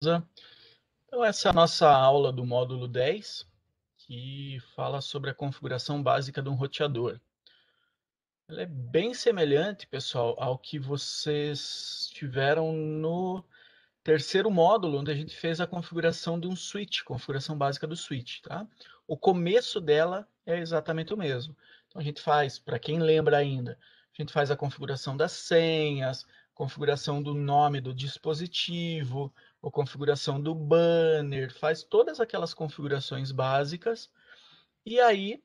Então, essa é a nossa aula do módulo 10, que fala sobre a configuração básica de um roteador. Ela é bem semelhante, pessoal, ao que vocês tiveram no terceiro módulo, onde a gente fez a configuração de um switch, configuração básica do switch, tá? O começo dela é exatamente o mesmo. Então, a gente faz, para quem lembra ainda, a gente faz a configuração das senhas, configuração do nome do dispositivo, a configuração do banner, faz todas aquelas configurações básicas, e aí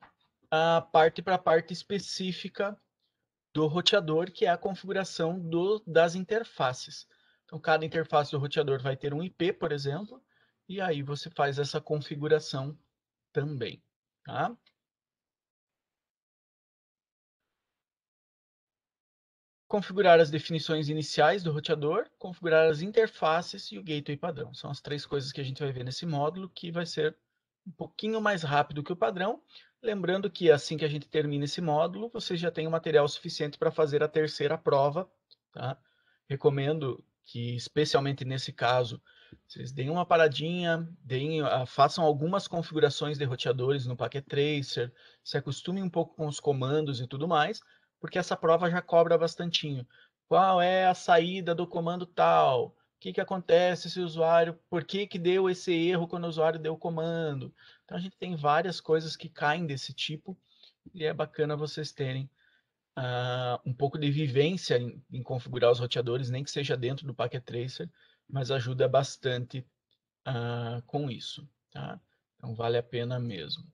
parte para a parte específica do roteador, que é a configuração das interfaces. Então, cada interface do roteador vai ter um IP, por exemplo, e aí você faz essa configuração também. Tá? Configurar as definições iniciais do roteador, configurar as interfaces e o gateway padrão. São as três coisas que a gente vai ver nesse módulo, que vai ser um pouquinho mais rápido que o padrão. Lembrando que assim que a gente termina esse módulo, você já tem o material suficiente para fazer a terceira prova. Tá? Recomendo que, especialmente nesse caso, vocês deem uma paradinha, façam algumas configurações de roteadores no Packet Tracer, se acostumem um pouco com os comandos e tudo mais, porque essa prova já cobra bastantinho. Qual é a saída do comando tal? O que acontece se o usuário... Por que deu esse erro quando o usuário deu o comando? Então, a gente tem várias coisas que caem desse tipo, e é bacana vocês terem um pouco de vivência em configurar os roteadores, nem que seja dentro do Packet Tracer, mas ajuda bastante com isso. Tá? Então, vale a pena mesmo.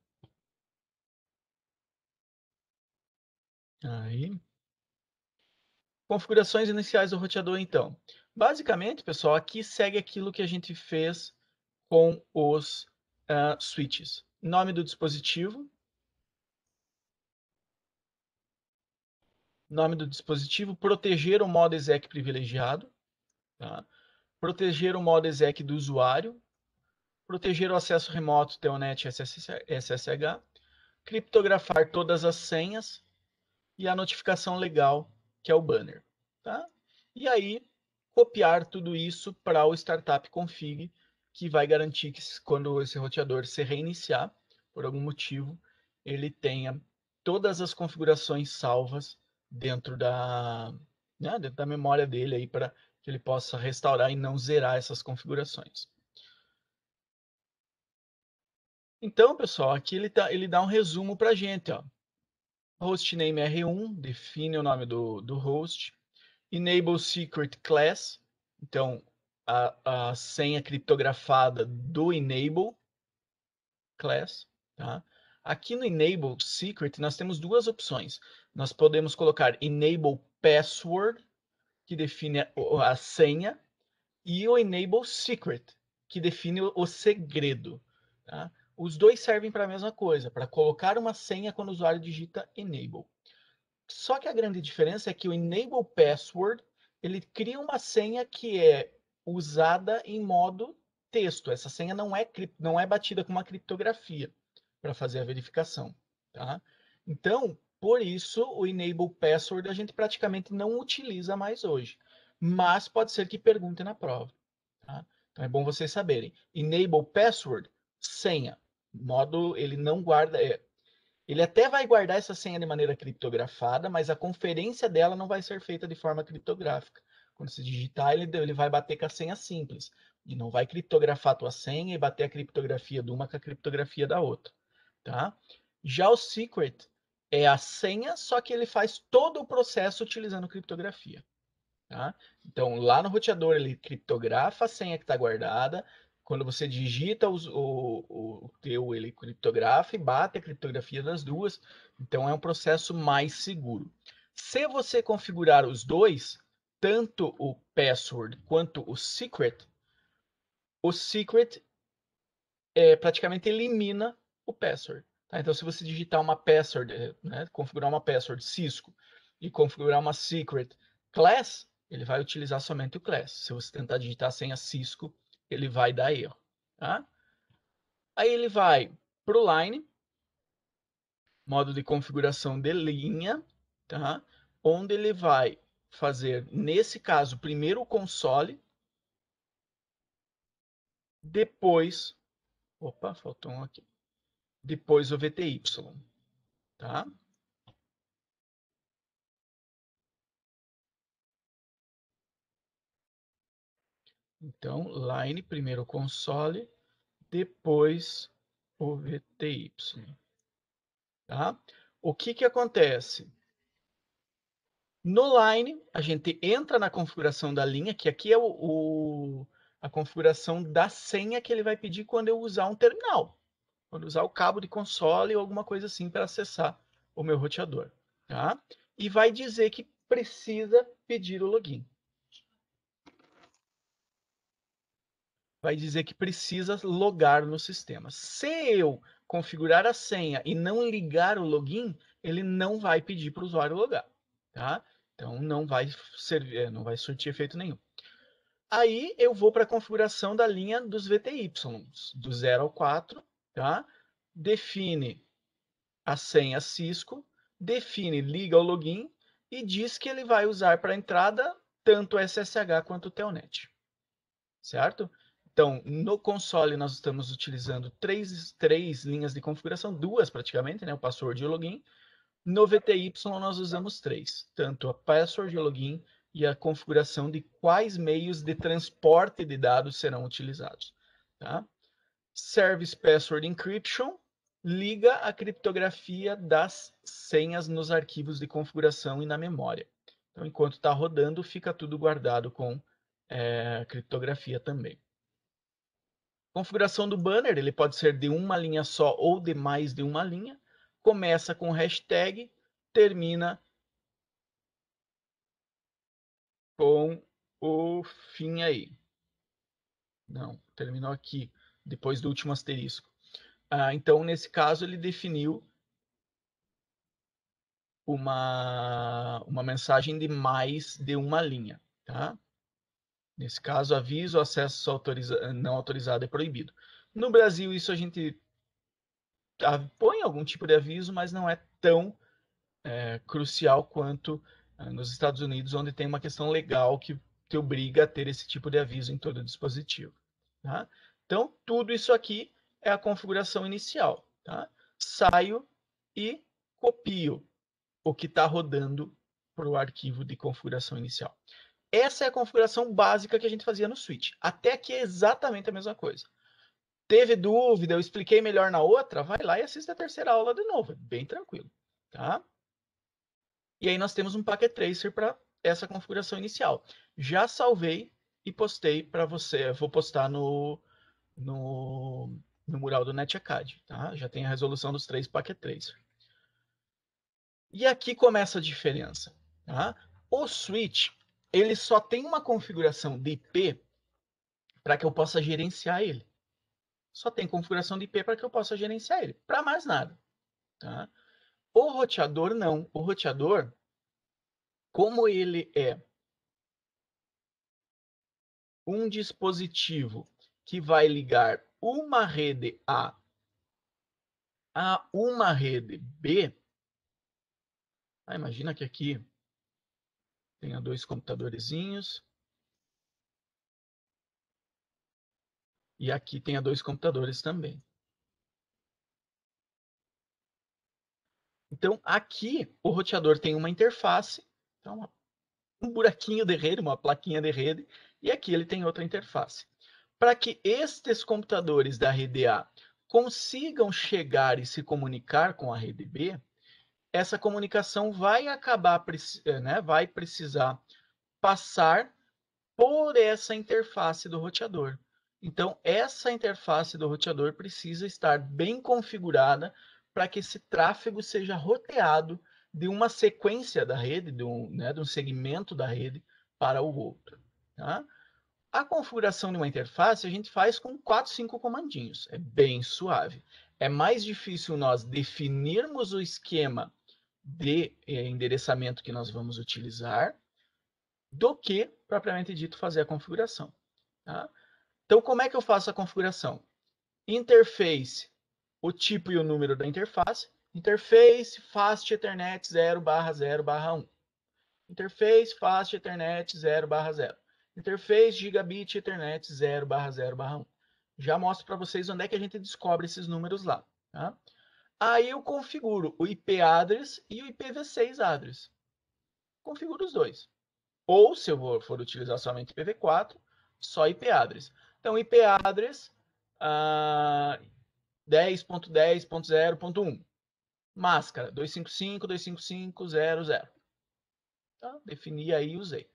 Aí... Configurações iniciais do roteador, então. Basicamente, pessoal, aqui segue aquilo que a gente fez com os switches. Nome do dispositivo. Nome do dispositivo. Proteger o modo exec privilegiado. Tá? Proteger o modo exec do usuário. Proteger o acesso remoto Telnet SSH. Criptografar todas as senhas. E a notificação legal, que é o banner. Tá? E aí, copiar tudo isso para o startup config, que vai garantir que quando esse roteador se reiniciar, por algum motivo, ele tenha todas as configurações salvas dentro dentro da memória dele aí, para que ele possa restaurar e não zerar essas configurações. Então, pessoal, aqui ele dá um resumo para a gente. Ó. Hostname R1, define o nome do host. Enable Secret Class, então a senha criptografada do Enable Class. Tá? Aqui no Enable Secret nós temos duas opções. Nós podemos colocar Enable Password, que define a senha, e o Enable Secret, que define o segredo. Tá? Os dois servem para a mesma coisa, para colocar uma senha quando o usuário digita Enable. Só que a grande diferença é que o Enable Password, ele cria uma senha que é usada em modo texto. Essa senha não é batida com uma criptografia para fazer a verificação. Tá? Então, por isso, o Enable Password a gente praticamente não utiliza mais hoje. Mas pode ser que pergunte na prova. Tá? Então, é bom vocês saberem. Enable Password, senha. Modo, ele não guarda... Ele até vai guardar essa senha de maneira criptografada, mas a conferência dela não vai ser feita de forma criptográfica. Quando você digitar, ele vai bater com a senha simples. E não vai criptografar a tua senha e bater a criptografia de uma com a criptografia da outra. Tá? Já o secret é a senha, só que ele faz todo o processo utilizando criptografia. Tá? Então, lá no roteador, ele criptografa a senha que está guardada. Quando você digita o teu, ele criptografa e bate a criptografia das duas. Então, é um processo mais seguro. Se você configurar os dois, tanto o password quanto o secret praticamente elimina o password. Tá? Então, se você digitar uma password, configurar uma password Cisco e configurar uma secret class, ele vai utilizar somente o class. Se você tentar digitar a senha Cisco, ele vai dar erro. Tá? Aí ele vai para o line, modo de configuração de linha, tá? Onde ele vai fazer, nesse caso, primeiro o console, depois, opa, faltou um aqui, depois o VTY, tá? Então, line, primeiro o console, depois o VTY, tá? O que que acontece? No line, a gente entra na configuração da linha, que aqui é a configuração da senha que ele vai pedir quando eu usar um terminal. Quando usar o cabo de console ou alguma coisa assim para acessar o meu roteador. Tá? E vai dizer que precisa pedir o login. Vai dizer que precisa logar no sistema. Se eu configurar a senha e não ligar o login, ele não vai pedir para o usuário logar. Tá? Então não vai servir, não vai surtir efeito nenhum. Aí eu vou para a configuração da linha dos VTYs, do 0 ao 4, tá? Define a senha Cisco, define liga o login e diz que ele vai usar para a entrada tanto o SSH quanto o Telnet, certo? Então, no console nós estamos utilizando três linhas de configuração, duas praticamente, né? O password e o login. No VTY nós usamos três, tanto a password e o login e a configuração de quais meios de transporte de dados serão utilizados. Tá? Service Password Encryption liga a criptografia das senhas nos arquivos de configuração e na memória. Então, enquanto está rodando, fica tudo guardado com criptografia também. Configuração do banner, ele pode ser de uma linha só ou de mais de uma linha. Começa com hashtag, termina com o fim aí. Não, terminou aqui, depois do último asterisco. Então, nesse caso, ele definiu uma mensagem de mais de uma linha. Tá? Nesse caso, aviso, acesso não autorizado é proibido. No Brasil, isso a gente põe algum tipo de aviso, mas não é tão crucial quanto nos Estados Unidos, onde tem uma questão legal que te obriga a ter esse tipo de aviso em todo o dispositivo. Tá? Então, tudo isso aqui é a configuração inicial. Tá? Saio e copio o que está rodando para o arquivo de configuração inicial. Essa é a configuração básica que a gente fazia no switch. Até aqui é exatamente a mesma coisa. Teve dúvida, eu expliquei melhor na outra, vai lá e assista a terceira aula de novo. É bem tranquilo. Tá? E aí nós temos um packet tracer para essa configuração inicial. Já salvei e postei para você. Eu vou postar no mural do NetAcad. Tá? Já tem a resolução dos 3 packet tracers. E aqui começa a diferença. Tá? O switch ele só tem uma configuração de IP para que eu possa gerenciar ele. Só tem configuração de IP para que eu possa gerenciar ele. Para mais nada. Tá? O roteador não. O roteador, como ele é um dispositivo que vai ligar uma rede a uma rede B, imagina que aqui tenha dois computadorzinhos e aqui tenha dois computadores também. Então, aqui o roteador tem uma interface, então, um buraquinho de rede, uma plaquinha de rede, e aqui ele tem outra interface. Para que estes computadores da rede A consigam chegar e se comunicar com a rede B, essa comunicação vai acabar, né, vai precisar passar por essa interface do roteador. Então, essa interface do roteador precisa estar bem configurada para que esse tráfego seja roteado de uma sequência da rede, de um segmento da rede para o outro. Tá? A configuração de uma interface a gente faz com 4, 5 comandinhos. É bem suave. É mais difícil nós definirmos o esquema de endereçamento que nós vamos utilizar do que, propriamente dito, fazer a configuração. Tá? Então, como é que eu faço a configuração? Interface, o tipo e o número da interface. Interface Fast Ethernet 0/0/1. Interface Fast Ethernet 0/0. Interface Gigabit Ethernet 0/0/1. Já mostro para vocês onde é que a gente descobre esses números lá. Tá? Aí eu configuro o IP address e o IPv6 address. Configuro os dois. Ou, se eu for utilizar somente IPv4, só IP address. Então, IP address 10.10.0.1. Máscara 255.255.0.0. Tá? Defini aí e usei.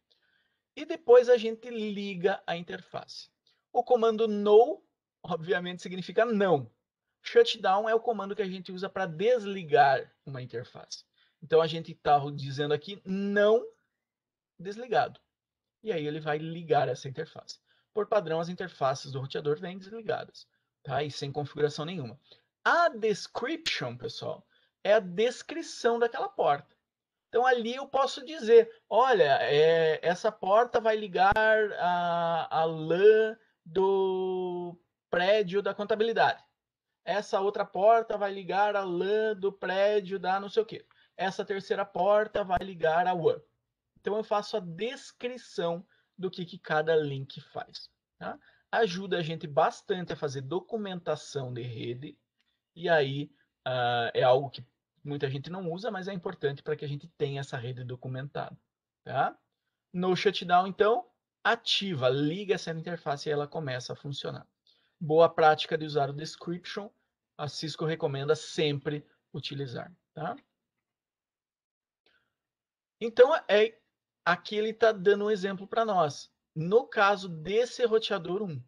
E depois a gente liga a interface. O comando no, obviamente, significa não. Shutdown é o comando que a gente usa para desligar uma interface. Então, a gente está dizendo aqui não desligado. E aí ele vai ligar essa interface. Por padrão, as interfaces do roteador vêm desligadas, tá? E sem configuração nenhuma. A description, pessoal, é a descrição daquela porta. Então, ali eu posso dizer, olha, essa porta vai ligar a LAN do prédio da contabilidade. Essa outra porta vai ligar a LAN do prédio da não sei o quê. Essa terceira porta vai ligar a WAN. Então, eu faço a descrição do que cada link faz. Tá? Ajuda a gente bastante a fazer documentação de rede. E aí, é algo que muita gente não usa, mas é importante para que a gente tenha essa rede documentada. Tá? No shutdown, então, ativa, liga essa interface e ela começa a funcionar. Boa prática de usar o description. A Cisco recomenda sempre utilizar. Tá? Então, aqui ele está dando um exemplo para nós. No caso desse roteador 1,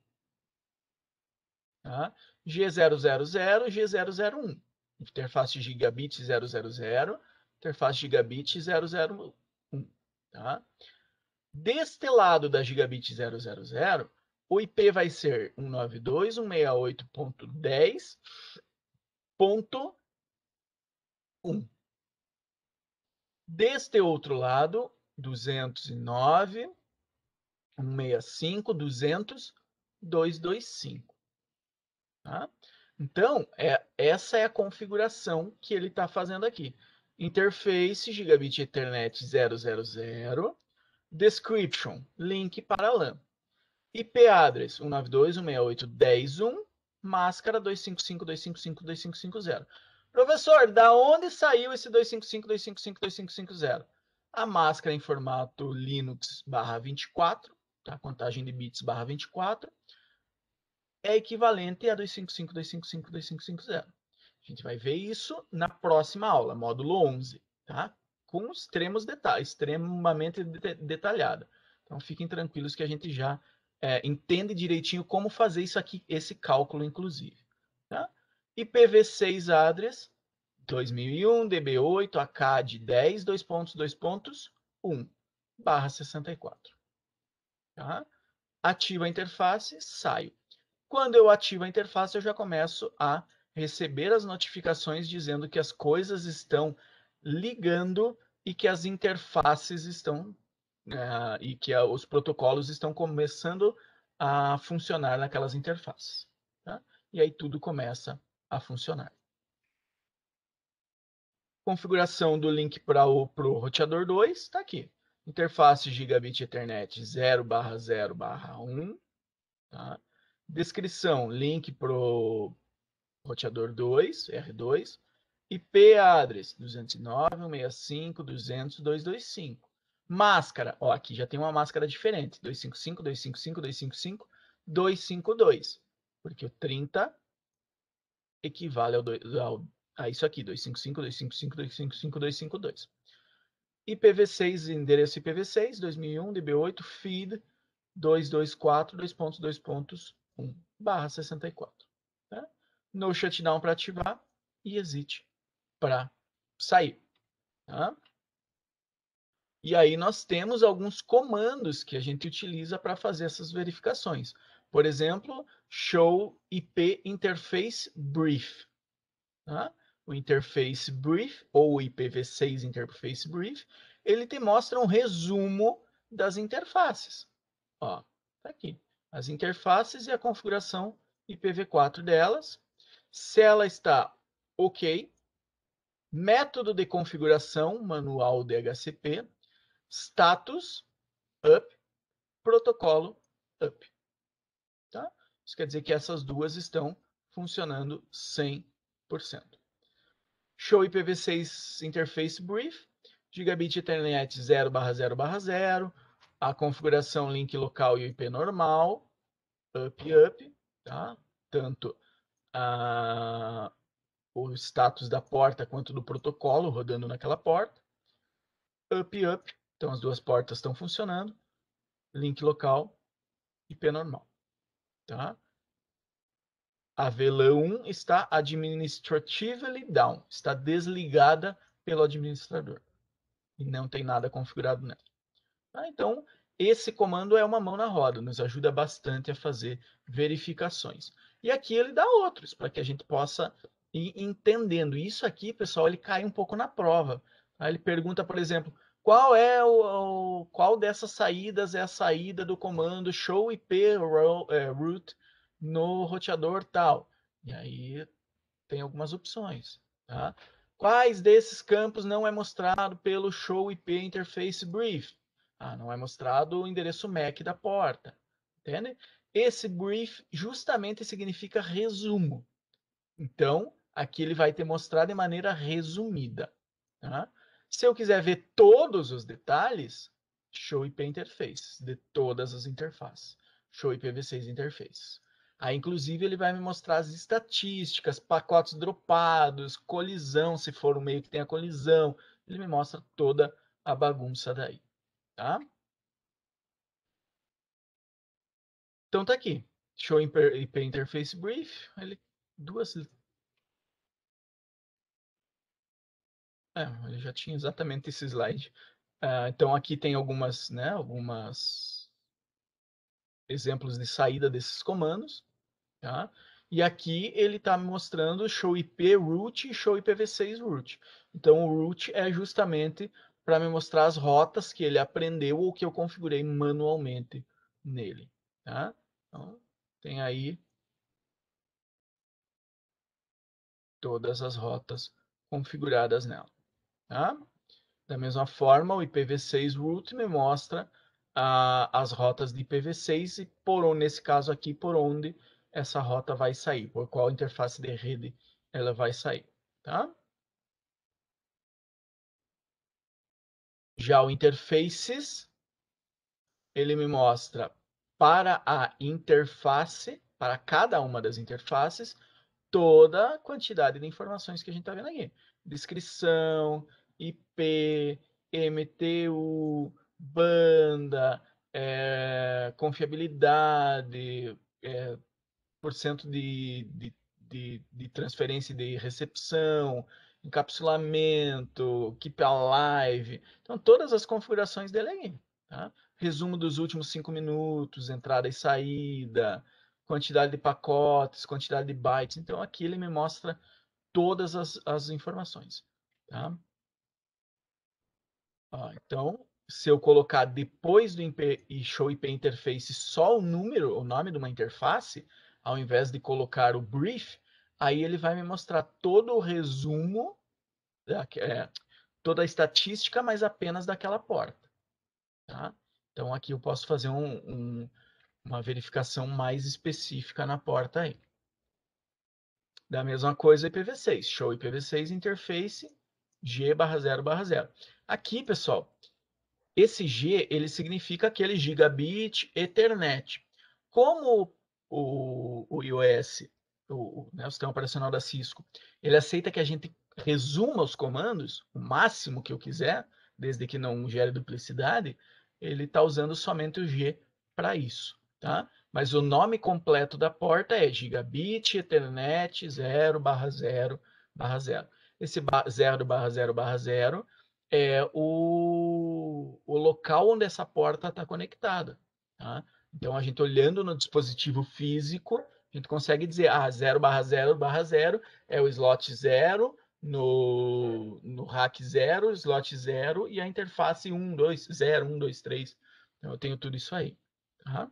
tá? G000, G001. Interface gigabit 000, interface gigabit 001. Tá? Deste lado da gigabit 000, o IP vai ser 192.168.10.1. Deste outro lado, 209.165.200.225. Tá? Então, essa é a configuração que ele está fazendo aqui. Interface Gigabit Ethernet 000, description, link para LAN. IP address 192.168.10.1, máscara 255.255.255.0. Professor, da onde saiu esse 255.255.255.0? A máscara em formato Linux /24, tá? Contagem de bits /24, é equivalente a 255.255.255.0. A gente vai ver isso na próxima aula, módulo 11, tá? Com extremos detalhes, extremamente detalhada. Então, fiquem tranquilos que a gente já entende direitinho como fazer isso aqui, esse cálculo, inclusive. Tá? IPv6 address 2001 DB8 ACAD 10 2.2.1/64. Tá? Ativo a interface, saio. Quando eu ativo a interface, eu já começo a receber as notificações dizendo que as coisas estão ligando e que as interfaces estão e que os protocolos estão começando a funcionar naquelas interfaces. Tá? E aí tudo começa a funcionar. Configuração do link para o roteador 2 está aqui. Interface Gigabit Ethernet 0/0/1. Tá? Descrição, link para o roteador 2, R2, IP address 209.165.200.225. Máscara, ó, aqui já tem uma máscara diferente, 255, 255, 255, 252, porque o 30 equivale a isso aqui, 255, 255, 255, 252. IPv6, endereço IPv6, 2001, DB8, feed 224, 2.2.1/64. Tá? No shutdown para ativar e exit para sair. Tá? E aí nós temos alguns comandos que a gente utiliza para fazer essas verificações. Por exemplo, show IP interface brief. Tá? O interface brief, ou o IPv6 interface brief, ele te mostra um resumo das interfaces. Ó, tá aqui. As interfaces e a configuração IPv4 delas. Se ela está ok, método de configuração, manual DHCP, status, up, protocolo, up. Tá? Isso quer dizer que essas duas estão funcionando 100%. Show IPv6 Interface Brief, Gigabit Ethernet 0/0/0, a configuração link local e o IP normal, up, tá? Tanto o status da porta quanto do protocolo rodando naquela porta. Up, então as duas portas estão funcionando. Link local, IP normal, tá? A VLAN 1 está administratively down, está desligada pelo administrador e não tem nada configurado nela. Então, esse comando é uma mão na roda, nos ajuda bastante a fazer verificações. E aqui ele dá outros, para que a gente possa ir entendendo. Isso aqui, pessoal, ele cai um pouco na prova. Ele pergunta, por exemplo, qual dessas saídas é a saída do comando show IP route no roteador tal. E aí tem algumas opções. Tá? Quais desses campos não é mostrado pelo show IP interface brief? Não é mostrado o endereço MAC da porta. Entende? Esse brief justamente significa resumo. Então, aqui ele vai te mostrar de maneira resumida. Tá? Se eu quiser ver todos os detalhes, show IP interface, de todas as interfaces. Show IPv6 interface. Aí, inclusive, ele vai me mostrar as estatísticas, pacotes dropados, colisão, se for o meio que tem a colisão. Ele me mostra toda a bagunça daí. Tá? Então, tá aqui. Show IP interface brief. Duas ele já tinha exatamente esse slide. Então aqui tem algumas exemplos de saída desses comandos, tá? E aqui ele está mostrando show IP route e show IPv6 route. Então o route é justamente para me mostrar as rotas que ele aprendeu ou que eu configurei manualmente nele, tá? Então tem aí todas as rotas configuradas nela, tá? Da mesma forma, o IPv6 route me mostra as rotas de IPv6 e, nesse caso aqui, por onde essa rota vai sair, por qual interface de rede ela vai sair. Tá? Já o interfaces, ele me mostra para a interface, para cada uma das interfaces, toda a quantidade de informações que a gente está vendo aqui. Descrição, IP, MTU, banda, confiabilidade, porcento de transferência de recepção, encapsulamento, keep alive. Então, todas as configurações dele aqui. Tá? Resumo dos últimos 5 minutos, entrada e saída, quantidade de pacotes, quantidade de bytes. Então, aqui ele me mostra todas as informações. Tá? Então, se eu colocar depois do show IP interface só o número, o nome de uma interface, ao invés de colocar o brief, aí ele vai me mostrar todo o resumo, toda a estatística, mas apenas daquela porta. Tá? Então, aqui eu posso fazer uma verificação mais específica na porta aí. Da mesma coisa IPv6, show IPv6 interface G/0/0. Aqui, pessoal, esse G ele significa aquele gigabit Ethernet. Como o iOS, né, o sistema operacional da Cisco, ele aceita que a gente resuma os comandos, o máximo que eu quiser, desde que não gere duplicidade, ele está usando somente o G para isso. Tá? Mas o nome completo da porta é gigabit Ethernet 0/0/0. Esse 0/0/0 é o local onde essa porta está conectada. Tá? Então, a gente olhando no dispositivo físico, a gente consegue dizer, 0/0/0 é o slot 0, no rack 0, slot 0 e a interface 1, 2, 0, 1, 2, 3. Então, eu tenho tudo isso aí. Tá?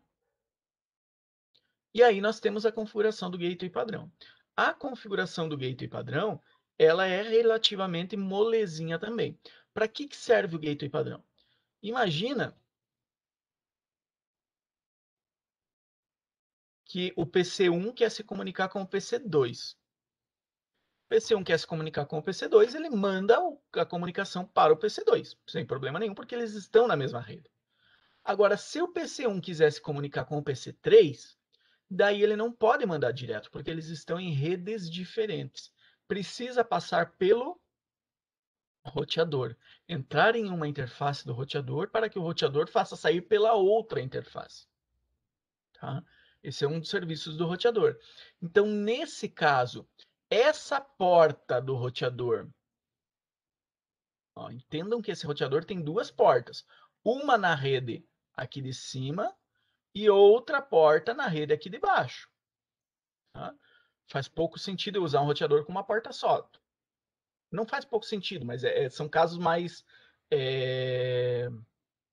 E aí nós temos a configuração do gateway padrão. A configuração do gateway padrão, ela é relativamente molezinha também. Para que serve o gateway padrão? Imagina que o PC1 quer se comunicar com o PC2. O PC1 quer se comunicar com o PC2, ele manda a comunicação para o PC2, sem problema nenhum, porque eles estão na mesma rede. Agora, se o PC1 quiser se comunicar com o PC3, daí ele não pode mandar direto, porque eles estão em redes diferentes. Precisa passar pelo roteador, entrar em uma interface do roteador para que o roteador faça sair pela outra interface. Tá? Esse é um dos serviços do roteador. Então, nesse caso, essa porta do roteador, ó, entendam que esse roteador tem duas portas, uma na rede aqui de cima e outra porta na rede aqui de baixo. Tá? Faz pouco sentido eu usar um roteador com uma porta só. Não faz pouco sentido, mas são casos mais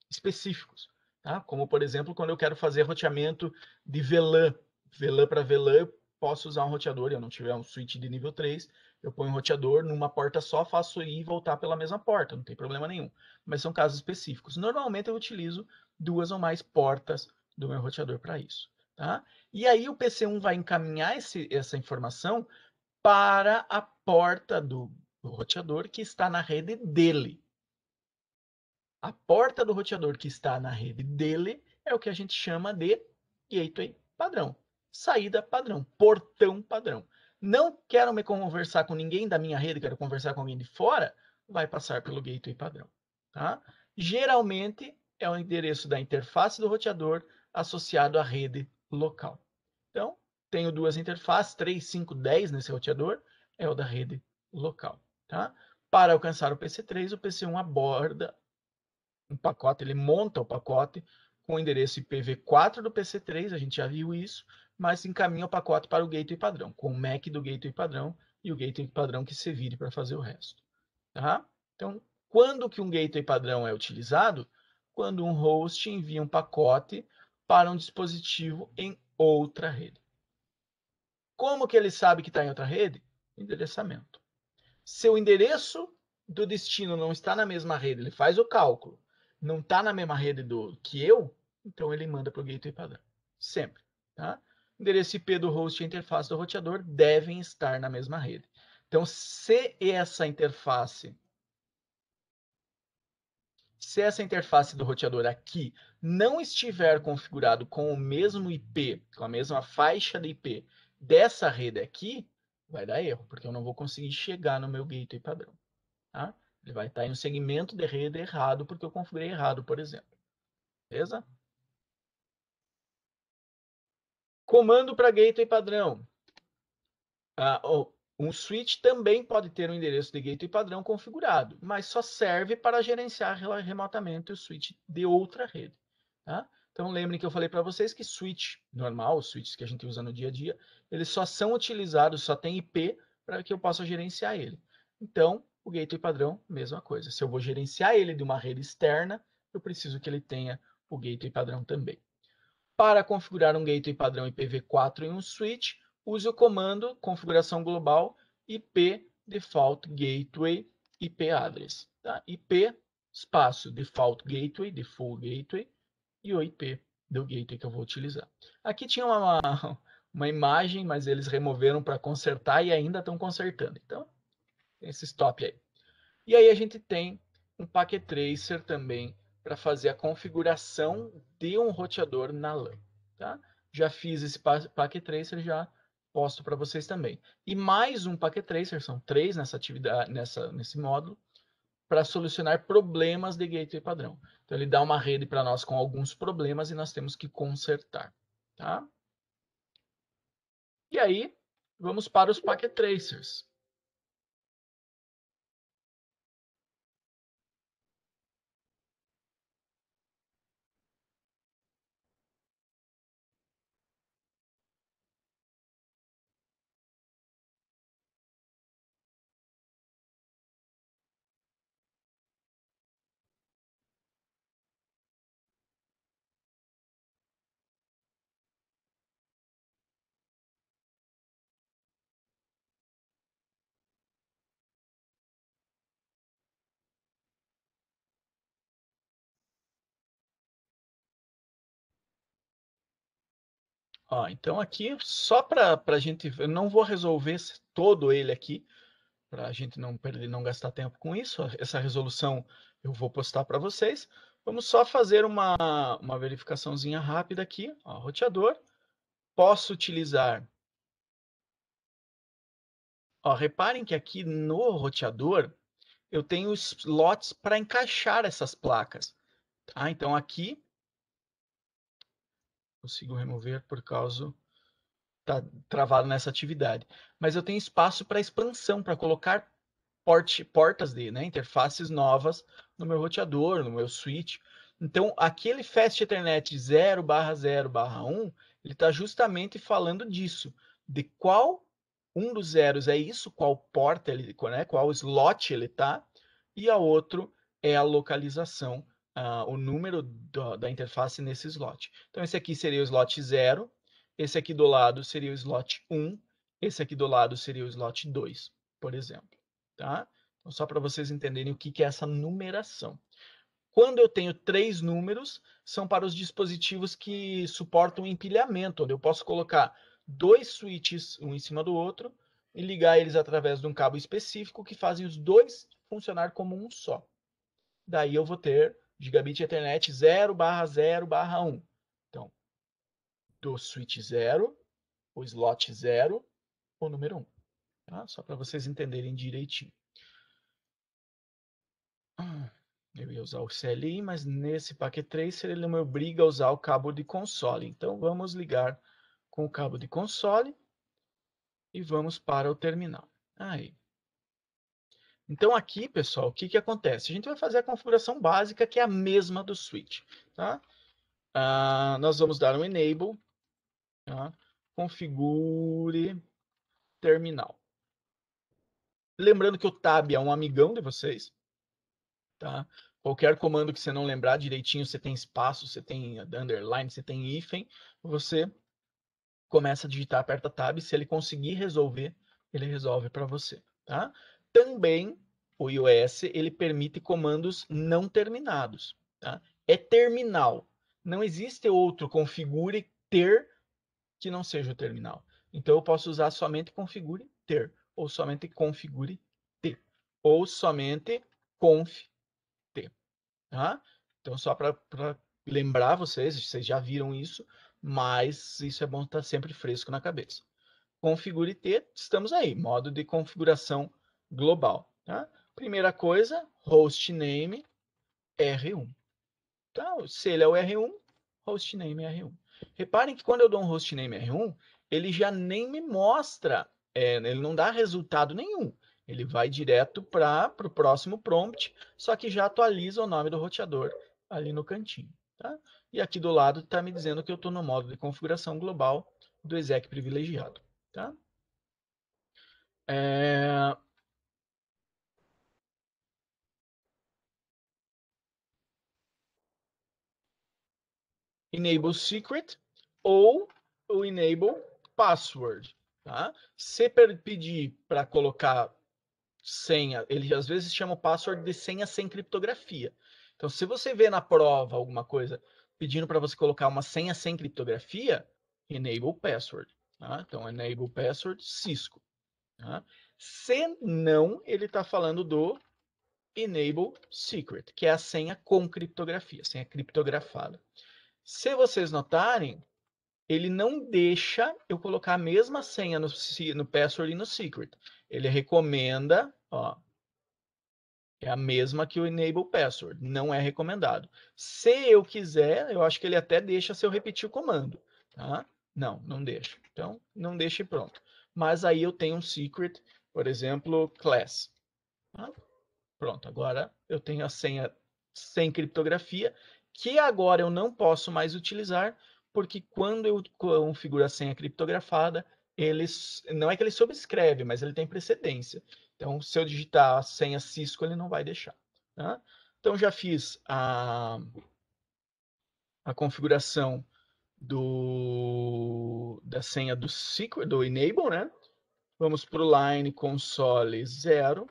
específicos. Tá? Como, por exemplo, quando eu quero fazer roteamento de VLAN. VLAN para VLAN, eu posso usar um roteador, eu não tiver um switch de nível 3, eu ponho um roteador numa porta só, faço ir e voltar pela mesma porta, não tem problema nenhum. Mas são casos específicos. Normalmente eu utilizo duas ou mais portas do meu roteador para isso. Tá? E aí o PC1 vai encaminhar essa informação para a porta do roteador que está na rede dele. A porta do roteador que está na rede dele é o que a gente chama de gateway padrão. Saída padrão, portão padrão. Não quero me conversar com ninguém da minha rede, quero conversar com alguém de fora, vai passar pelo gateway padrão. Tá? Geralmente é o endereço da interface do roteador associado à rede local. Então, tenho duas interfaces, 3, 5, 10 nesse roteador, é o da rede local. Tá? Para alcançar o PC3, o PC1 aborda um pacote, ele monta o pacote com o endereço IPv4 do PC3, a gente já viu isso, mas encaminha o pacote para o gateway padrão, com o MAC do gateway padrão e o gateway padrão que se vire para fazer o resto. Tá? Então, quando que um gateway padrão é utilizado? Quando um host envia um pacote para um dispositivo em outra rede. Como que ele sabe que está em outra rede? Endereçamento. Se o endereço do destino não está na mesma rede, ele faz o cálculo, não está na mesma rede do que eu, então ele manda para o gateway padrão. Sempre. Tá? Endereço IP do host e a interface do roteador devem estar na mesma rede. Então, se essa interface do roteador aqui não estiver configurado com o mesmo IP, com a mesma faixa de IP dessa rede aqui, vai dar erro, porque eu não vou conseguir chegar no meu gateway padrão. Tá? Ele vai estar em um segmento de rede errado, porque eu configurei errado, por exemplo. Beleza? Comando para gateway padrão. Um switch também pode ter um endereço de gateway padrão configurado, mas só serve para gerenciar remotamente o switch de outra rede. Tá? Então, lembrem que eu falei para vocês que switch normal, os switches que a gente usa no dia a dia, eles só são utilizados, só tem IP para que eu possa gerenciar ele. Então, o gateway padrão, mesma coisa. Se eu vou gerenciar ele de uma rede externa, eu preciso que ele tenha o gateway padrão também. Para configurar um gateway padrão IPv4 em um switch, use o comando configuração global IP default gateway IP address. Tá? IP espaço default gateway, default gateway e o IP do gateway que eu vou utilizar. Aqui tinha uma imagem, mas eles removeram para consertar e ainda estão consertando. Então, esse stop aí. E aí a gente tem um packet tracer também para fazer a configuração de um roteador na LAN. Tá? Já fiz esse packet tracer, já posto para vocês também. E mais um packet tracer, são 3 nessa atividade, nesse módulo, para solucionar problemas de gateway padrão. Então ele dá uma rede para nós com alguns problemas e nós temos que consertar. Tá? E aí, vamos para os packet tracers. Ó, então aqui, só para a gente... Eu não vou resolver todo ele aqui, para a gente não perder, não gastar tempo com isso. Essa resolução eu vou postar para vocês. Vamos só fazer uma verificaçãozinha rápida aqui. Ó, roteador. Posso utilizar... Ó, reparem que aqui no roteador eu tenho slots para encaixar essas placas. Tá? Então aqui consigo remover por causa tá travado nessa atividade. Mas eu tenho espaço para expansão, para colocar portas de, né, interfaces novas no meu roteador, no meu switch. Então, aquele Fast Ethernet 0/0/1, ele está justamente falando disso, de qual um dos zeros é isso, qual porta ele, né, qual slot ele está, e a outro é a localização, o número da interface nesse slot. Então, esse aqui seria o slot 0, esse aqui do lado seria o slot 1, esse aqui do lado seria o slot 2, por exemplo. Tá? Então, só para vocês entenderem o que é essa numeração. Quando eu tenho 3 números, são para os dispositivos que suportam empilhamento, onde eu posso colocar 2 switches, um em cima do outro, e ligar eles através de um cabo específico que fazem os dois funcionar como um só. Daí eu vou ter Gigabit Ethernet 0/0/1. Então, do switch 0, o slot 0, o número 1. Tá? Só para vocês entenderem direitinho. Eu ia usar o CLI, mas nesse Packet Tracer ele me obriga a usar o cabo de console. Então vamos ligar com o cabo de console e vamos para o terminal. Aí. Então aqui, pessoal, o que acontece? A gente vai fazer a configuração básica, que é a mesma do switch. Tá? Nós vamos dar um enable, tá? Configure terminal. Lembrando que o tab é um amigão de vocês. Tá? Qualquer comando que você não lembrar direitinho, você tem espaço, você tem underline, você tem hífen, você começa a digitar, aperta tab, se ele conseguir resolver, ele resolve para você. Tá? Também o iOS ele permite comandos não terminados. Tá? É terminal. Não existe outro configure ter que não seja o terminal. Então eu posso usar somente configure ter, ou somente configure t, ou somente conf t. Tá? Então, só para lembrar vocês já viram isso, mas isso é bom estar sempre fresco na cabeça. Configure T, estamos aí, modo de configuração global. Tá? Primeira coisa, hostname R1. Então, se ele é o R1, hostname R1. Reparem que quando eu dou um hostname R1, ele já nem me mostra, ele não dá resultado nenhum. Ele vai direto para o próximo prompt, só que já atualiza o nome do roteador ali no cantinho. Tá? E aqui do lado está me dizendo que eu estou no modo de configuração global do exec privilegiado. Tá? É... Enable secret ou o enable password. Tá? Se pedir para colocar senha, ele às vezes chama o password de senha sem criptografia. Então, se você vê na prova alguma coisa pedindo para você colocar uma senha sem criptografia, enable password. Tá? Então, enable password Cisco. Tá? Se não, ele está falando do enable secret, que é a senha com criptografia, senha criptografada. Se vocês notarem, ele não deixa eu colocar a mesma senha no password e no secret. Ele recomenda, ó, é a mesma que o enable password, não é recomendado. Se eu quiser, eu acho que ele até deixa se eu repetir o comando, tá? Não, não deixa. Então, não deixa e pronto. Mas aí eu tenho um secret, por exemplo, class. Tá? Pronto, agora eu tenho a senha sem criptografia, que agora eu não posso mais utilizar, porque quando eu configuro a senha criptografada, não é que ele sobrescreve, mas ele tem precedência. Então, se eu digitar a senha Cisco, ele não vai deixar. Tá? Então, já fiz a configuração da senha do secret, do enable, né? Vamos para o line console 0.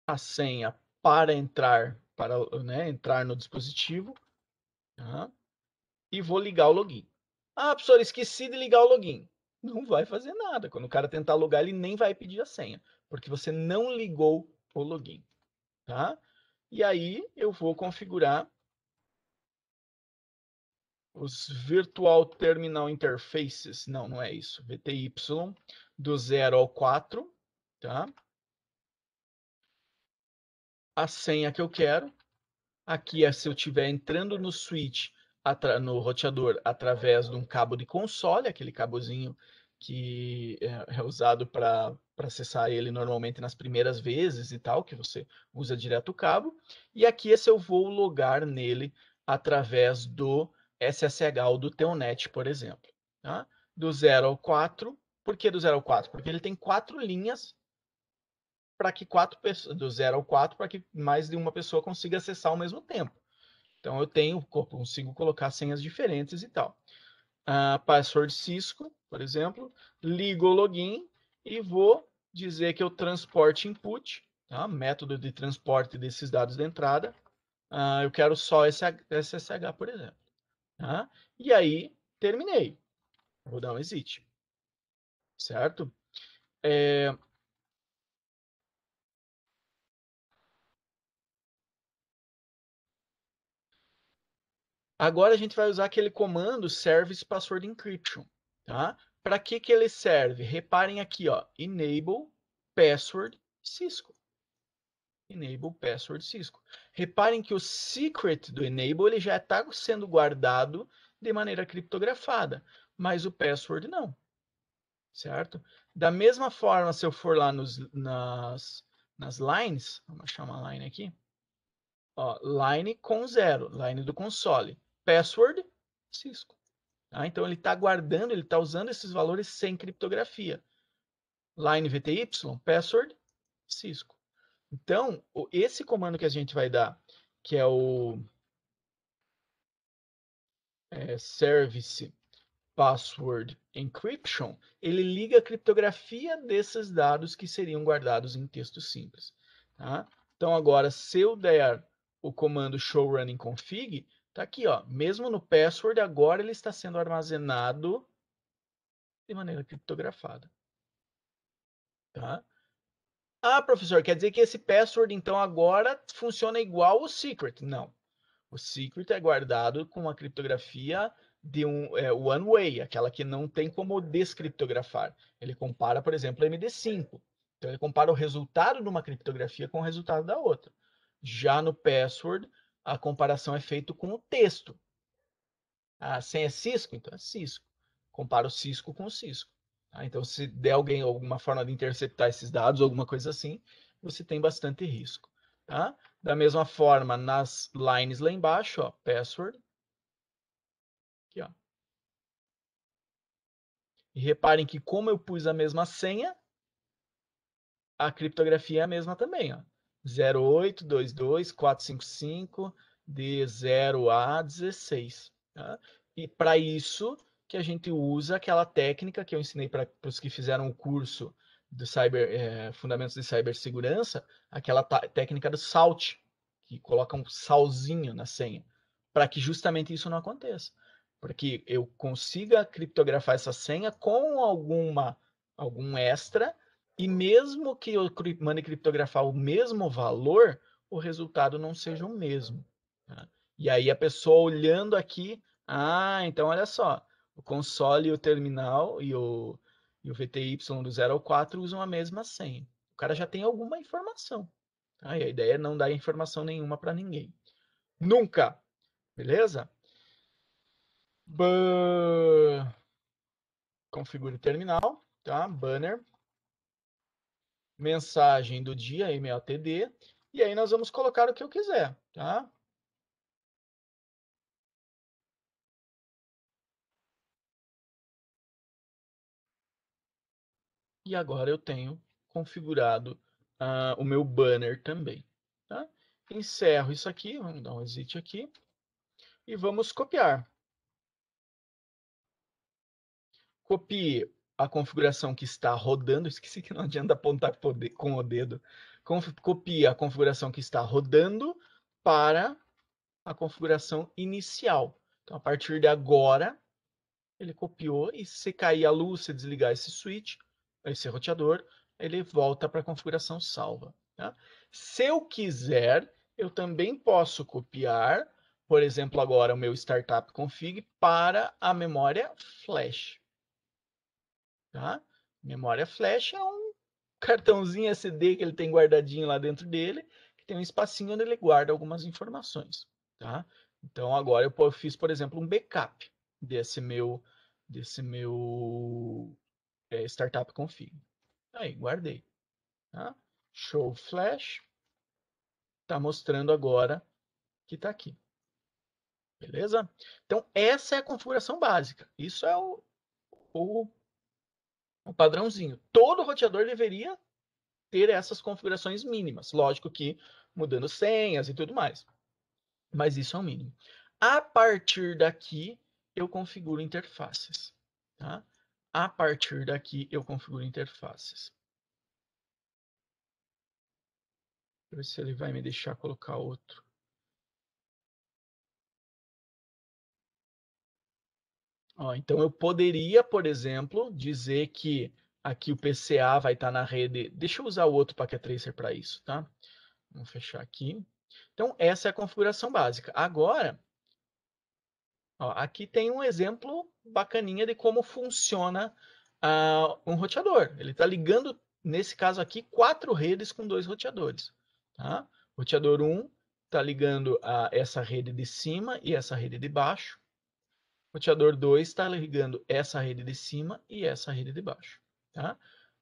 A senha para entrar, né, entrar no dispositivo. Tá? E vou ligar o login. Ah, professor, esqueci de ligar o login. Não vai fazer nada. Quando o cara tentar logar, ele nem vai pedir a senha, porque você não ligou o login. Tá? E aí eu vou configurar os Virtual Terminal Interfaces. Não, não é isso. VTY do 0 ao 4. Tá? A senha que eu quero. Aqui é se eu estiver entrando no switch, no roteador, através de um cabo de console, aquele cabozinho que é usado para acessar ele normalmente nas primeiras vezes e tal, que você usa direto o cabo. E aqui é se eu vou logar nele através do SSH ou do Telnet, por exemplo. Tá? Do 0 ao 4. Por que do 0 ao 4? Porque ele tem 4 linhas para que do 0 ao 4, para que mais de uma pessoa consiga acessar ao mesmo tempo. Então eu consigo colocar senhas diferentes e tal. Password Cisco, por exemplo, ligo o login e vou dizer que eu transporte input, tá? Método de transporte desses dados de entrada. Eu quero só SSH, por exemplo. Tá? E aí, terminei. Vou dar um exit. Certo? Agora a gente vai usar aquele comando Service Password Encryption. Tá? Para que ele serve? Reparem aqui, ó, Enable Password Cisco. Enable Password Cisco. Reparem que o secret do Enable ele já está sendo guardado de maneira criptografada, mas o password não, certo? Da mesma forma, se eu for lá nas lines, vamos achar uma line aqui, ó, line com 0, line do console, password Cisco. Tá? Então ele está guardando, ele está usando esses valores sem criptografia. Line VTY, password Cisco. Então, esse comando que a gente vai dar, que é o Service Password Encryption, ele liga a criptografia desses dados que seriam guardados em texto simples. Tá? Então, agora, se eu der o comando show running config, tá aqui, ó, mesmo no password, agora ele está sendo armazenado de maneira criptografada. Tá? Ah, professor, quer dizer que esse password, então, agora funciona igual o secret? Não. O secret é guardado com uma criptografia de one way, aquela que não tem como descriptografar. Ele compara, por exemplo, MD5. Então, ele compara o resultado de uma criptografia com o resultado da outra. Já no password, a comparação é feita com o texto. A senha é Cisco, então é Cisco. Compara o Cisco com o Cisco. Tá? Então, se der alguém alguma forma de interceptar esses dados, alguma coisa assim, você tem bastante risco. Tá? Da mesma forma, nas lines lá embaixo, ó, password. Aqui, ó. E reparem que como eu pus a mesma senha, a criptografia é a mesma também. Ó. 0822455 D0A16. Tá? E para isso que a gente usa aquela técnica que eu ensinei para os que fizeram o curso de Fundamentos de Cibersegurança, aquela técnica do SALT, que coloca um salzinho na senha, para que justamente isso não aconteça. Para que eu consiga criptografar essa senha com algum extra e mesmo que eu mande criptografar o mesmo valor, o resultado não seja o mesmo. Tá? E aí a pessoa olhando aqui, então olha só, o console e o terminal e o VTY do 0 ao 4 usam a mesma senha. O cara já tem alguma informação. Tá? E a ideia é não dar informação nenhuma para ninguém. Nunca! Beleza? Configure o terminal, tá? Banner. Mensagem do dia, MLTD, e aí nós vamos colocar o que eu quiser, tá? E agora eu tenho configurado o meu banner também, tá? Encerro isso aqui, vamos dar um exit aqui, e vamos copiar. Copie a configuração que está rodando, esqueci que não adianta apontar com o dedo. Copie a configuração que está rodando para a configuração inicial. Então, a partir de agora, ele copiou e se cair a luz, se desligar esse switch, esse roteador, ele volta para a configuração salva. Tá? Se eu quiser, eu também posso copiar, por exemplo, agora o meu startup config para a memória flash. Tá? Memória flash é um cartãozinho SD que ele tem guardadinho lá dentro dele, que tem um espacinho onde ele guarda algumas informações. Tá? Então agora eu fiz, por exemplo, um backup desse meu startup config. Aí, guardei. Tá? Show flash. Está mostrando agora que está aqui. Beleza? Então, essa é a configuração básica. Isso é o padrãozinho. Todo roteador deveria ter essas configurações mínimas. Lógico que mudando senhas e tudo mais. Mas isso é o mínimo. A partir daqui, eu configuro interfaces. Tá? A partir daqui, eu configuro interfaces. Deixa eu ver se ele vai me deixar colocar outro. Ó, então, eu poderia, por exemplo, dizer que aqui o PCA vai estar na rede. Deixa eu usar o outro Packet Tracer para isso, tá? Vamos fechar aqui. Então, essa é a configuração básica. Agora, ó, aqui tem um exemplo bacaninha de como funciona um roteador. Ele está ligando, nesse caso aqui, 4 redes com 2 roteadores. Tá? Roteador 1 está ligando a essa rede de cima e essa rede de baixo. Roteador 2 está ligando essa rede de cima e essa rede de baixo. Tá?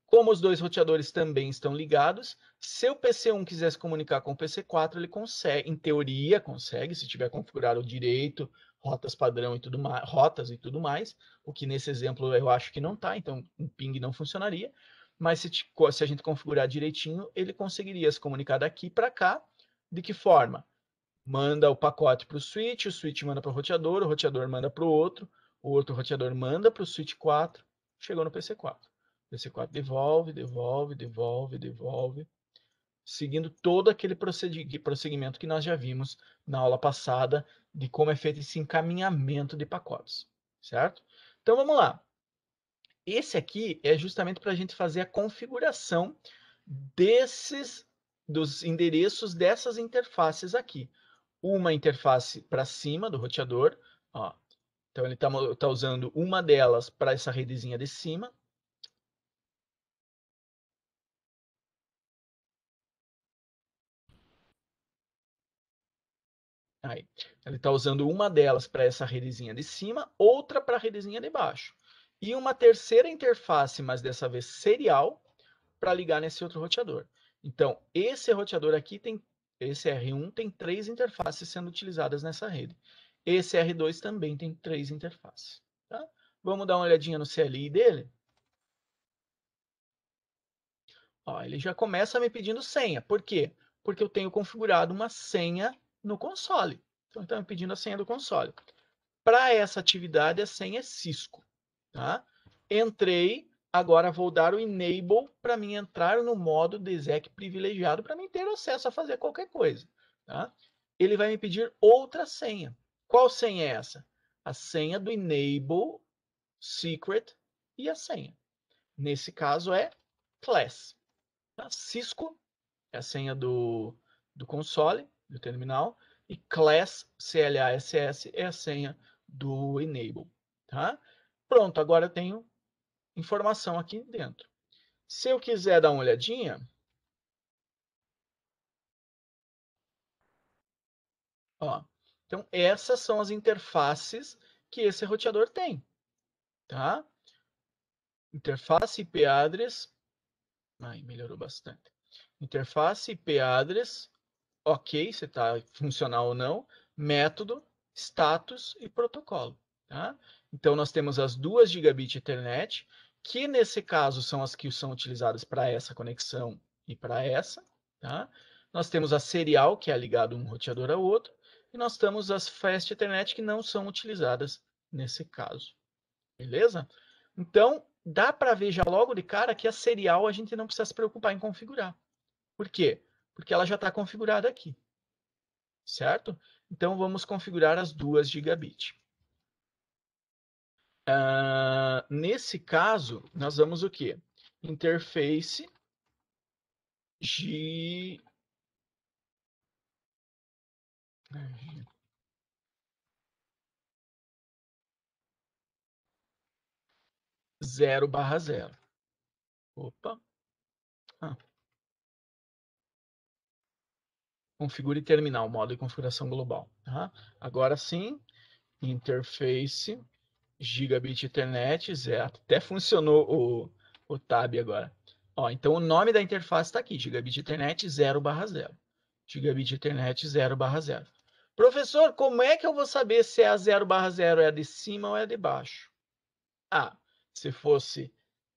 Como os dois roteadores também estão ligados, se o PC1 quiser se comunicar com o PC4, ele consegue, em teoria consegue, se tiver configurado direito, rotas padrão e tudo mais, rotas e tudo mais, o que nesse exemplo eu acho que não está, então um ping não funcionaria, mas se a gente configurar direitinho, ele conseguiria se comunicar daqui para cá. De que forma? Manda o pacote para o switch manda para o roteador manda para o outro roteador manda para o switch 4, chegou no PC4. PC4 devolve, seguindo todo aquele procedimento que nós já vimos na aula passada de como é feito esse encaminhamento de pacotes, certo? Então vamos lá. Esse aqui é justamente para a gente fazer a configuração dos endereços dessas interfaces aqui. Uma interface para cima do roteador, ó. Então ele está usando uma delas para essa redezinha de cima. Aí, ele está usando uma delas para essa redezinha de cima, outra para a redezinha de baixo. E uma terceira interface, mas dessa vez serial, para ligar nesse outro roteador. Então, esse roteador aqui esse R1 tem 3 interfaces sendo utilizadas nessa rede. Esse R2 também tem 3 interfaces. Tá? Vamos dar uma olhadinha no CLI dele. Ó, ele já começa me pedindo senha. Por quê? Porque eu tenho configurado uma senha no console. Então, ele está me pedindo a senha do console. Para essa atividade, a senha é Cisco. Tá? Entrei, agora vou dar o enable para mim entrar no modo de exec privilegiado para mim ter acesso a fazer qualquer coisa. Tá? Ele vai me pedir outra senha. Qual senha é essa? A senha do enable, secret e a senha. Nesse caso é class. Tá? Cisco é a senha do console, do terminal, e class, CLASS, é a senha do enable. Tá? Pronto, agora eu tenho informação aqui dentro. Se eu quiser dar uma olhadinha, ó, então essas são as interfaces que esse roteador tem. Tá? Interface IP address, melhorou bastante. Interface IP address, ok, se está funcional ou não, método, status e protocolo. Tá? Então, nós temos as 2 gigabit Ethernet, que nesse caso são as que são utilizadas para essa conexão e para essa. Tá? Nós temos a serial, que é ligado um roteador ao outro, e nós temos as Fast Ethernet, que não são utilizadas nesse caso. Beleza? Então, dá para ver já logo de cara que a serial a gente não precisa se preocupar em configurar. Por quê? Porque ela já está configurada aqui. Certo? Então, vamos configurar as 2 gigabit. Nesse caso, nós vamos o quê? Interface G... 0/0. Opa. Configure terminal, modo de configuração global. Tá? Agora sim, interface, gigabit Ethernet, 0. Até funcionou o tab agora. Ó, então o nome da interface está aqui, gigabit Ethernet 0/0. Gigabit Ethernet 0/0. Professor, como é que eu vou saber se é a 0/0 é a de cima ou é a de baixo? Ah, se fosse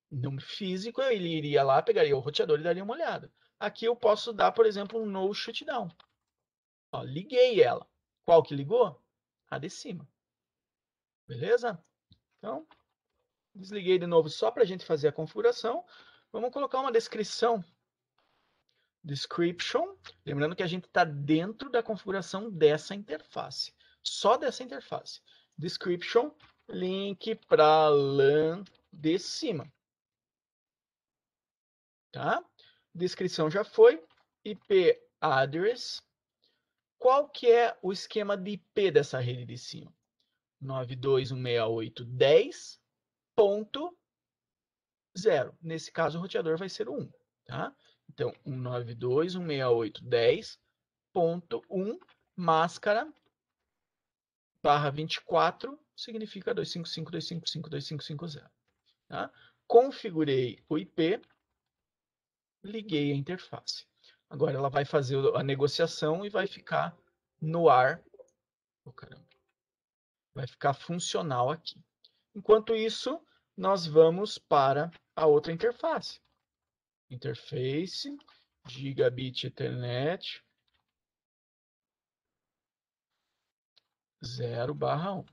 no físico, ele iria lá, pegaria o roteador e daria uma olhada. Aqui eu posso dar, por exemplo, um no shutdown. Ó, liguei ela. Qual que ligou? A de cima. Beleza? Então, desliguei de novo só para a gente fazer a configuração. Vamos colocar uma descrição. Description. Lembrando que a gente está dentro da configuração dessa interface. Só dessa interface. Description, link para LAN de cima. Tá? Descrição já foi. IP address. Qual que é o esquema de IP dessa rede de cima? 92.168.10. Nesse caso, o roteador vai ser o 1. Tá? Então, 192.168.10.1 máscara barra 24 significa 255.255.255.0. Tá? Configurei o IP, liguei a interface. Agora ela vai fazer a negociação e vai ficar no ar. Oh, caramba. Vai ficar funcional aqui. Enquanto isso, nós vamos para a outra interface. Interface, gigabit Ethernet, 0/1.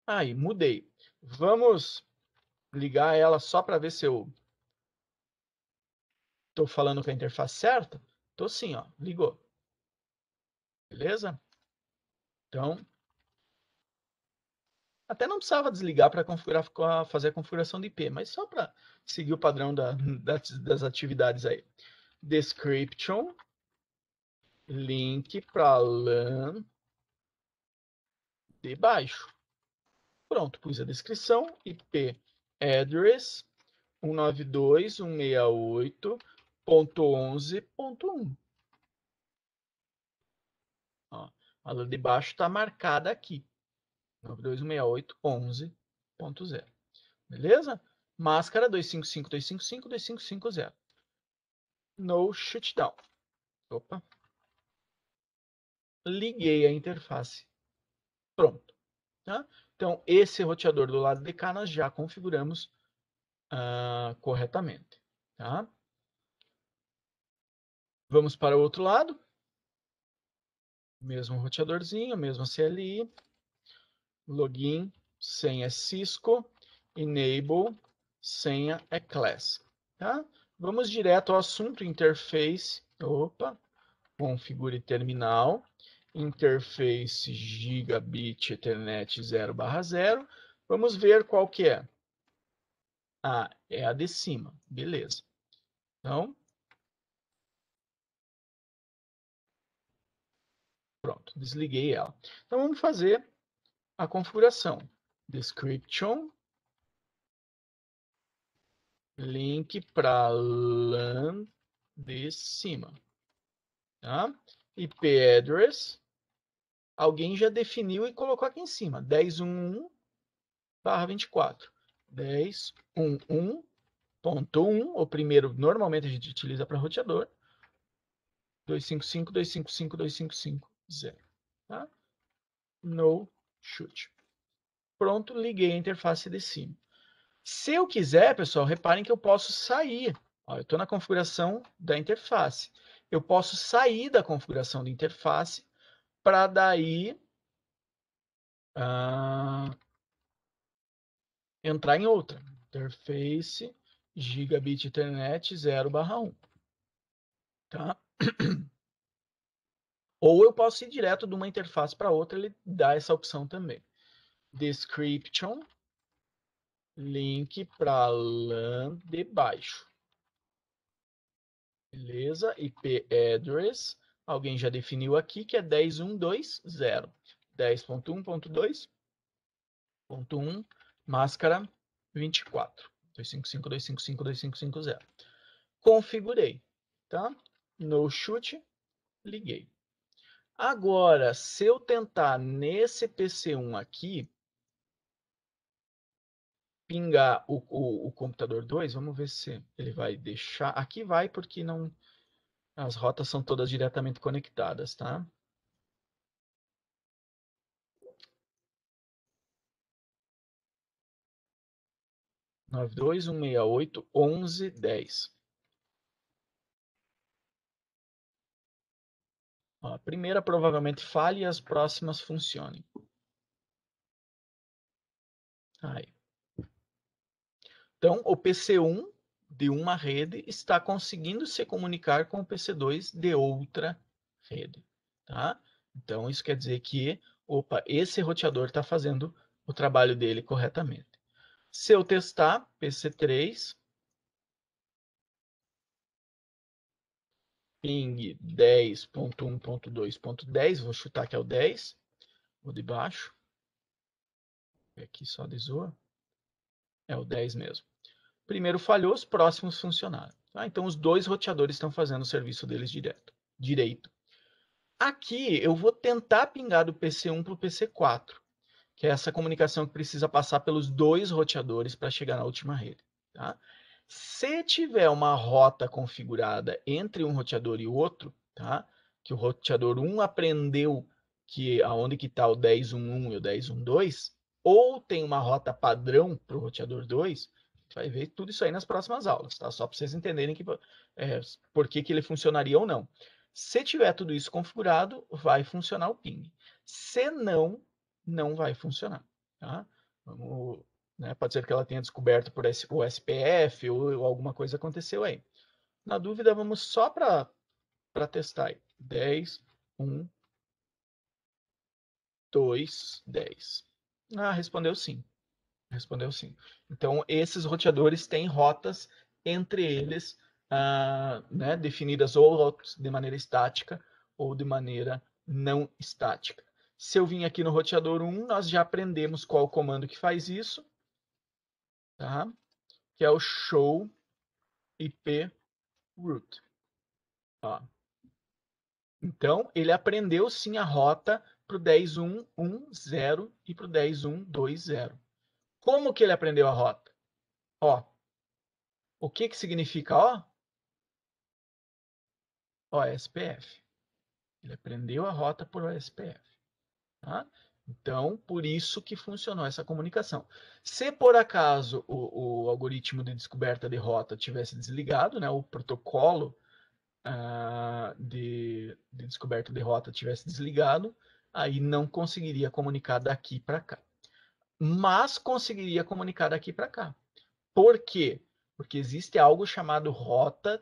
Aí, mudei. Vamos ligar ela só para ver se eu estou falando com a interface certa? Estou sim, ó, ligou. Beleza? Então, até não precisava desligar para fazer a configuração de IP, mas só para seguir o padrão das atividades aí. Description, link para LAN de baixo. Pronto, pus a descrição, IP address 192.168.11.1. A LAN de baixo está marcada aqui. 192.168.11.0. Beleza? Máscara 255.255.255.0. No shutdown. Opa. Liguei a interface. Pronto. Tá? Então, esse roteador do lado de cá nós já configuramos corretamente. Tá? Vamos para o outro lado. Mesmo roteadorzinho, mesmo CLI. Login, senha Cisco. Enable, senha é class. Tá? Vamos direto ao assunto, interface. Opa, configure terminal. Interface gigabit Ethernet 0/0. Vamos ver qual que é. Ah, é a de cima. Beleza. Então, pronto, desliguei ela. Então, vamos fazer a configuração. Description, link para LAN de cima. Tá? IP address, alguém já definiu e colocou aqui em cima. 10.1.1/24. 10.1.1.1, o primeiro normalmente a gente utiliza para roteador. 255.255.255.0. Tá? No shoot. Pronto, liguei a interface de cima. Se eu quiser, pessoal, reparem que eu posso sair. Ó, eu estou na configuração da interface. Eu posso sair da configuração da interface para daí entrar em outra. Interface gigabit Ethernet 0/1. Tá? Ou eu posso ir direto de uma interface para outra, ele dá essa opção também. Description, link para LAN de baixo. Beleza? IP address, alguém já definiu aqui que é 10.1.2.0. 10.1.2.1, máscara 24. 255.255.255.0. Configurei, tá? No chute, liguei. Agora, se eu tentar nesse PC1 aqui, pingar o computador 2, vamos ver se ele vai deixar. Aqui vai porque não, as rotas são todas diretamente conectadas, tá? Nove dois 168.11.10. Ó, a primeira provavelmente falhe e as próximas funcionem. Aí. Então, o PC1 de uma rede está conseguindo se comunicar com o PC2 de outra rede. Tá? Então, isso quer dizer que, opa, esse roteador está fazendo o trabalho dele corretamente. Se eu testar PC3, ping 10.1.2.10, vou chutar que é o 10, o de baixo. Aqui só desoa. É o 10 mesmo. Primeiro falhou, os próximos funcionaram. Tá? Então, os dois roteadores estão fazendo o serviço deles direito. Aqui, eu vou tentar pingar do PC1 para o PC4, que é essa comunicação que precisa passar pelos dois roteadores para chegar na última rede. Tá? Se tiver uma rota configurada entre um roteador e outro, tá? Que o roteador 1 aprendeu que aonde que está o 10.1.1 e o 10.1.2, ou tem uma rota padrão para o roteador 2, vai ver tudo isso aí nas próximas aulas, tá? Só para vocês entenderem que, por que ele funcionaria ou não. Se tiver tudo isso configurado, vai funcionar o ping. Se não, não vai funcionar. Tá? Vamos, né? Pode ser que ela tenha descoberto por o SPF ou alguma coisa aconteceu aí. Na dúvida, vamos só para testar aí. 10, 1, 2, 10. Ah, respondeu sim. Respondeu sim. Então, esses roteadores têm rotas entre eles, né, definidas ou de maneira estática ou de maneira não estática. Se eu vim aqui no roteador 1, nós já aprendemos qual o comando que faz isso, tá? Que é o show IP route. Ó. Então, ele aprendeu sim a rota para o 10.1.1.0 e para o 10.1.2.0. Como que ele aprendeu a rota? Ó, o que significa ó? OSPF. Ele aprendeu a rota por OSPF. Tá? Então, por isso que funcionou essa comunicação. Se por acaso o algoritmo de descoberta de rota tivesse desligado, né, o protocolo de descoberta de rota tivesse desligado, aí não conseguiria comunicar daqui para cá. Mas conseguiria comunicar daqui para cá. Por quê? Porque existe algo chamado rota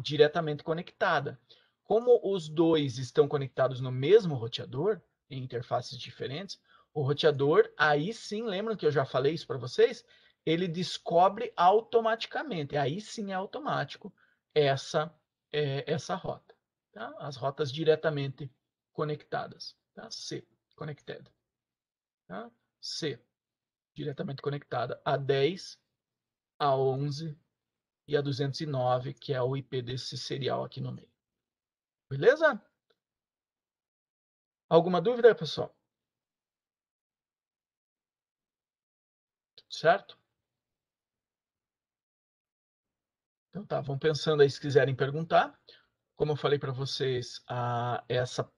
diretamente conectada. Como os dois estão conectados no mesmo roteador, em interfaces diferentes, o roteador, aí sim, lembram que eu já falei isso para vocês? Ele descobre automaticamente, aí sim é automático, essa rota. Tá? As rotas diretamente conectadas. Tá? C, connected. Tá? C, diretamente conectada a 10, a 11 e a 209, que é o IP desse serial aqui no meio. Beleza? Alguma dúvida, pessoal? Tudo certo? Então tá, vão pensando aí se quiserem perguntar. Como eu falei para vocês, essa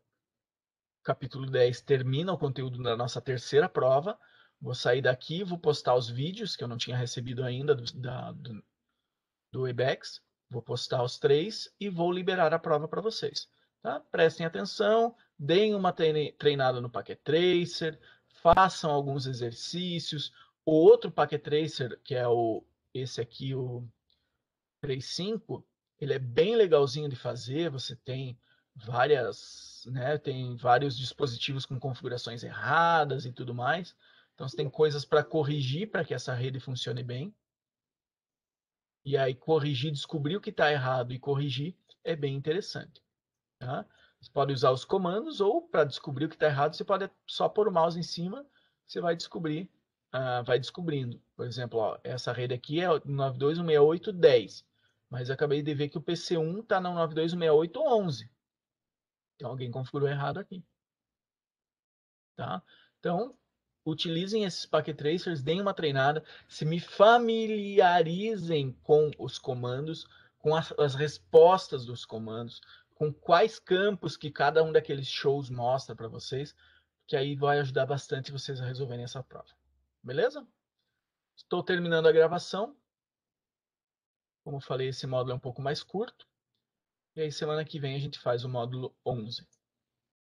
capítulo 10 termina o conteúdo da nossa terceira prova. Vou sair daqui, vou postar os vídeos que eu não tinha recebido ainda do Webex. Vou postar os 3 e vou liberar a prova para vocês. Tá? Prestem atenção, deem uma treinada no Packet Tracer, façam alguns exercícios. O outro Packet Tracer, que é esse aqui, o 3.5, ele é bem legalzinho de fazer. várias, né, tem vários dispositivos com configurações erradas e tudo mais. Então você tem coisas para corrigir para que essa rede funcione bem. E aí corrigir, descobrir o que está errado e corrigir é bem interessante. Tá? Você pode usar os comandos ou para descobrir o que está errado, você pode só pôr o mouse em cima, você vai descobrir, vai descobrindo. Por exemplo, ó, essa rede aqui é 92.168.10, mas eu acabei de ver que o PC1 está no 92.168.11. Então alguém configurou errado aqui. Tá? Então, utilizem esses packet tracers, deem uma treinada, se me familiarizem com os comandos, com as respostas dos comandos, com quais campos que cada um daqueles shows mostra para vocês, que aí vai ajudar bastante vocês a resolverem essa prova. Beleza? Estou terminando a gravação. Como eu falei, esse módulo é um pouco mais curto. E aí semana que vem a gente faz o módulo 11.